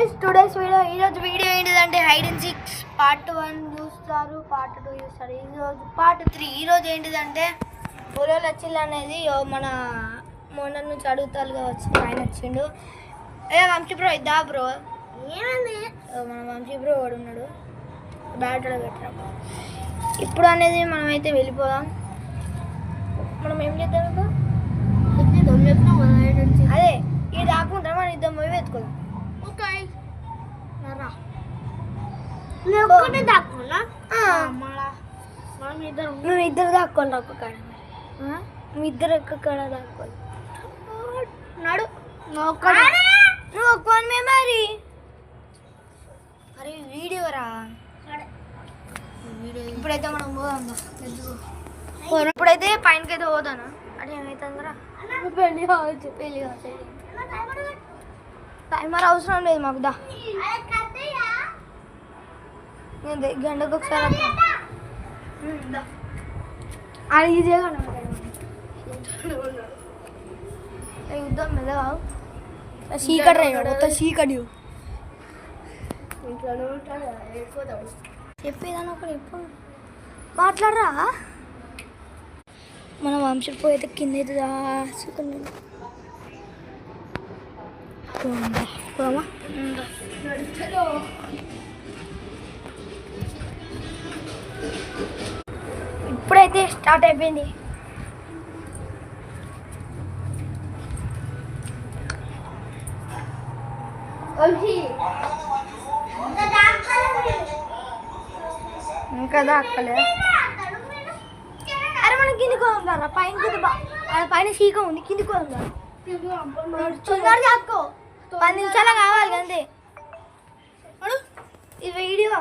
Guys today's video ఈరోజు video ఏంటిదంటే hide and seek part 1 చూస్తారు, పార్ట్ 2 చూస్తారు. ఈరోజు పార్ట్ 3. ఈరోజు ఏంటిదంటే బొలోలు వచ్చింది అనేది మన మొన్న నుంచి అడుగుతారు కావచ్చు. ఆయన వచ్చిండు. వంశీ బ్రో ఇద్దా బ్రో ఏమైంది, మన వంశీ బ్రో వాడు ఉన్నాడు బ్యాటరీ పెట్టరా. ఇప్పుడు అనేది మనమైతే వెళ్ళిపోదాం. మనం ఏం చేద్దాం ఇప్పుడు అదే ఇది దాక్కుంటాం, మనం ఇద్దరం పోయి వెతుకుదాం. నువ్వు ఇద్దరు దాక్కోండి ఒక్క కాడ, మీ ఇద్దరు ఒక్క కాడ దాక్కోండి. నడు నువ్వు ఒక్కనే మరి మరి వీడియో రా. ఇప్పుడైతే మనం పోదాం. ఇప్పుడైతే పైనకైతే పోదాను. అంటే ఏమైతుందిరా పెళ్ళి కావచ్చు, పెళ్ళి కావచ్చు. టైమర్ అవసరం లేదు మాకు. దా గంటకు ఒకసారి అది ఈజీగా యుద్ధం మెదగా చీకటి రైడు మొత్తం చీకటి. ఇంట్లోనే ఉంటాడు, వెళ్ళిపోతాడు. చెప్పేదాన్ని ఒకటి ఎప్పుడు మాట్లాడరా. మన వంశపు అయితే కింద అయితే దాచుకున్నాను. ఇప్పుడైతే స్టార్ట్ అయిపోయింది. ఇంకా దాక్కలే. అరే మనం కిందికి పోదాం, పైన పైన చీక ఉంది, కిందికి పోదాం. తొందర దాక్కో, 10 నిమిషాలు కావాలి అంతే. ఇది వీడియో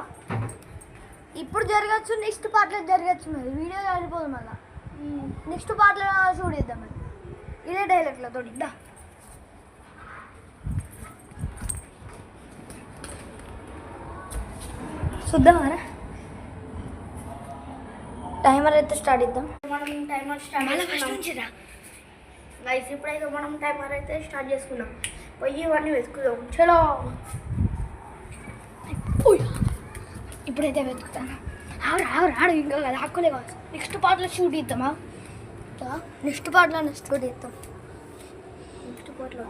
ఇప్పుడు జరగచ్చు, నెక్స్ట్ పార్ట్లో జరగచ్చు. మరి వీడియో వెళ్ళిపోదు. మళ్ళీ నెక్స్ట్ పార్ట్లో షూట్ చేద్దాం. మరి ఇదే డైలాగ్లో తోటి దా. చూద్దామరా. టైమర్ అయితే స్టార్ట్ చేద్దాం. మనం టైమర్ స్టార్ట్ చేసుకున్నాం గైస్. ఇప్పుడైతే మనం టైమర్ అయితే స్టార్ట్ చేసుకున్నాం. పోయి ఇవన్నీ వెతుకుదాం. చలో ఇప్పుడైతే వెతుకుతాను. ఆడు ఇంకా కదా హక్కులే కావచ్చు. నెక్స్ట్ పార్ట్లో షూట్ చేద్దామా? నెక్స్ట్ పార్ట్లో షూట్ చేద్దాం. నెక్స్ట్ పార్ట్లో